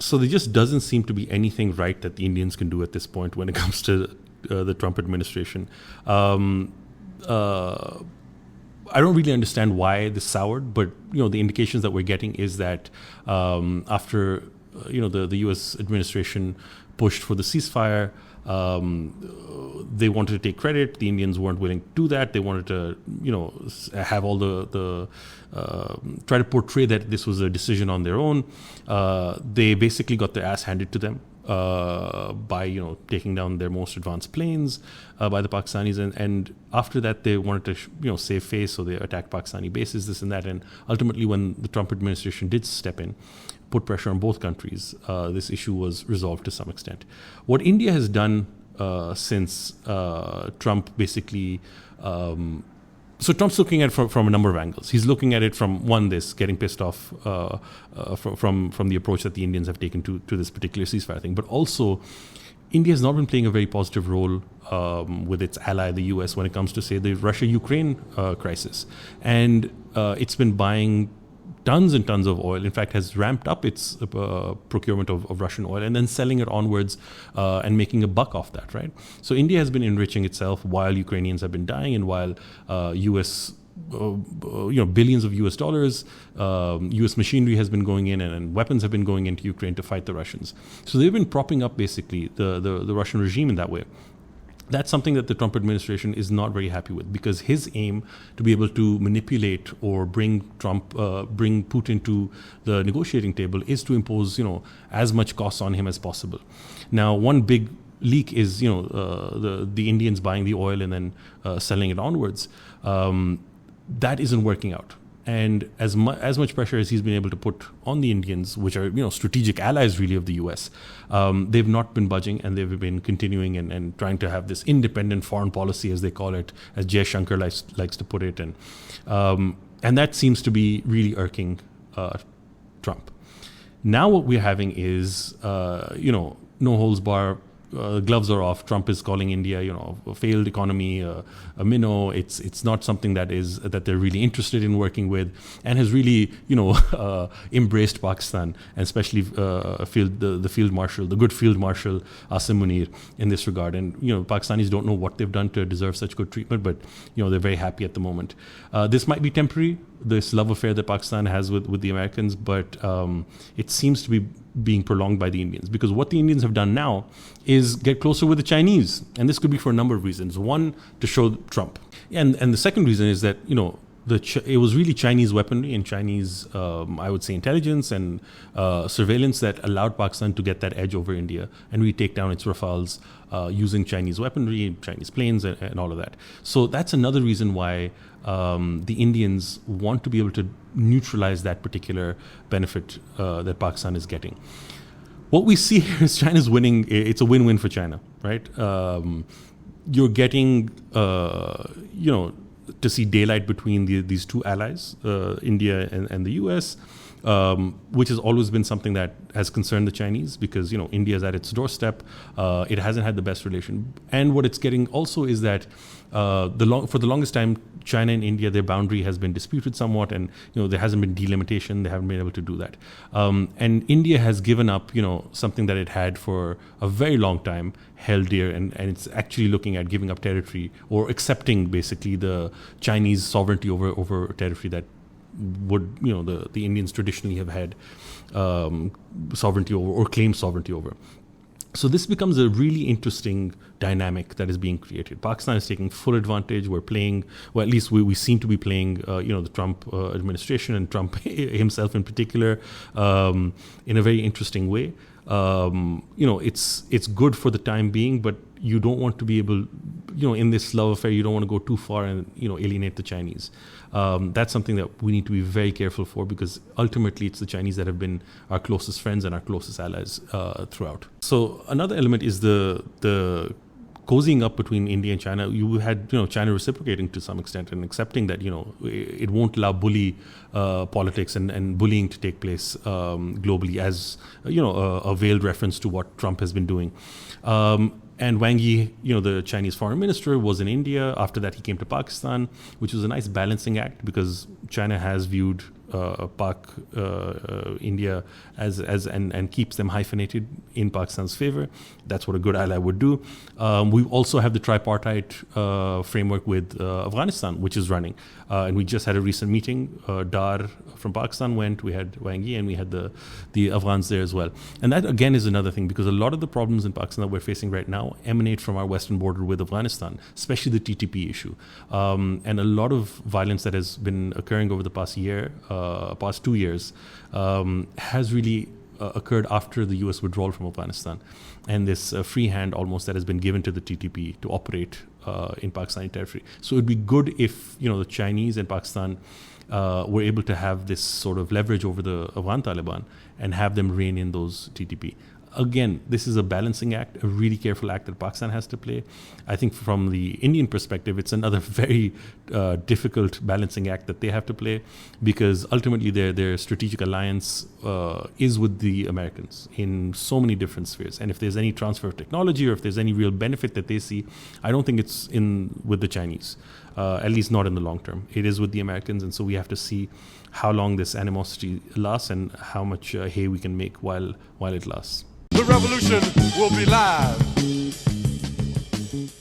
So there just doesn't seem to be anything right that the Indians can do at this point when it comes to the Trump administration. I don't really understand why this soured, but the indications that we're getting is that after the U.S. administration pushed for the ceasefire, they wanted to take credit. The Indians weren't willing to do that. They wanted to have all the try to portray that this was a decision on their own. They basically got their ass handed to them by taking down their most advanced planes by the Pakistanis, and after that they wanted to save face, so they attacked Pakistani bases, this and that, and ultimately when the Trump administration did step in, put pressure on both countries, this issue was resolved to some extent. What India has done since Trump basically so Trump's looking at it from a number of angles. He's looking at it from getting pissed off from the approach that the Indians have taken to this particular ceasefire thing. But also, India has not been playing a very positive role with its ally, the US, when it comes to, say, the Russia-Ukraine crisis. And it's been buying tons and tons of oil. In fact, has ramped up its procurement of Russian oil and then selling it onwards and making a buck off that, right? So India has been enriching itself while Ukrainians have been dying, and while US, billions of US dollars, US machinery has been going in, and weapons have been going into Ukraine to fight the Russians. So they've been propping up basically the Russian regime in that way. That's something that the Trump administration is not very happy with, because his aim to be able to manipulate or bring Putin to the negotiating table is to impose, as much cost on him as possible. Now, one big leak is, the Indians buying the oil and then selling it onwards. That isn't working out. And as much pressure as he's been able to put on the Indians, which are strategic allies really of the US, they've not been budging, and they've been continuing and trying to have this independent foreign policy, as they call it, as Jay Shankar likes to put it, and that seems to be really irking Trump. Now what we're having is no holds bar. Gloves are off. Trump is calling India, a failed economy, a minnow. It's not something that they're really interested in working with, and has really, embraced Pakistan, and especially the field marshal, the good field marshal Asim Munir, in this regard. And Pakistanis don't know what they've done to deserve such good treatment, but they're very happy at the moment. This might be temporary, this love affair that Pakistan has with the Americans, but it seems to be being prolonged by the Indians, because what the Indians have done now is get closer with the Chinese, and this could be for a number of reasons. One, to show Trump, and the second reason is that it was really Chinese weaponry and Chinese, I would say, intelligence and surveillance that allowed Pakistan to get that edge over India and really take down its Rafales using Chinese weaponry, Chinese planes, and all of that. So that's another reason why the Indians want to be able to neutralize that particular benefit that Pakistan is getting. What we see here is China's winning. It's a win-win for China, right? You're getting, to see daylight between these two allies, India and the US, which has always been something that has concerned the Chinese, because India is at its doorstep. It hasn't had the best relation, and what it's getting also is that for the longest time, China and India, their boundary has been disputed somewhat, and there hasn't been delimitation. They haven't been able to do that, and India has given up something that it had for a very long time, held dear, and it's actually looking at giving up territory, or accepting basically the Chinese sovereignty over territory that would the Indians traditionally have had sovereignty over, or claimed sovereignty over. So this becomes a really interesting dynamic that is being created. Pakistan is taking full advantage. We're playing, well, at least we seem to be playing, the Trump administration and Trump himself in particular, in a very interesting way. It's good for the time being, but you don't want to be able, in this love affair, you don't want to go too far and, alienate the Chinese. That's something that we need to be very careful for, because ultimately it's the Chinese that have been our closest friends and our closest allies throughout. So another element is the cozying up between India and China. You had China reciprocating to some extent and accepting that it won't allow bully politics and bullying to take place globally, as a veiled reference to what Trump has been doing. And Wang Yi, the Chinese foreign minister, was in India. After that, he came to Pakistan, which was a nice balancing act, because China has viewed Pak, India and keeps them hyphenated in Pakistan's favor. That's what a good ally would do. We also have the tripartite framework with Afghanistan, which is running. And we just had a recent meeting. Dar from Pakistan went, we had Wang Yi, and we had the Afghans there as well. And that, again, is another thing, because a lot of the problems in Pakistan that we're facing right now emanate from our western border with Afghanistan, especially the TTP issue. And a lot of violence that has been occurring over the past 2 years, has really occurred after the US withdrawal from Afghanistan, and this free hand almost that has been given to the TTP to operate in Pakistani territory. So it would be good if the Chinese and Pakistan were able to have this sort of leverage over the Afghan Taliban and have them rein in those TTP. Again, this is a balancing act, a really careful act that Pakistan has to play. I think from the Indian perspective, it's another very difficult balancing act that they have to play, because ultimately their strategic alliance is with the Americans in so many different spheres. And if there's any transfer of technology or if there's any real benefit that they see, I don't think it's with the Chinese, at least not in the long term. It is with the Americans, and so we have to see how long this animosity lasts and how much hay we can make while it lasts. The revolution will be live.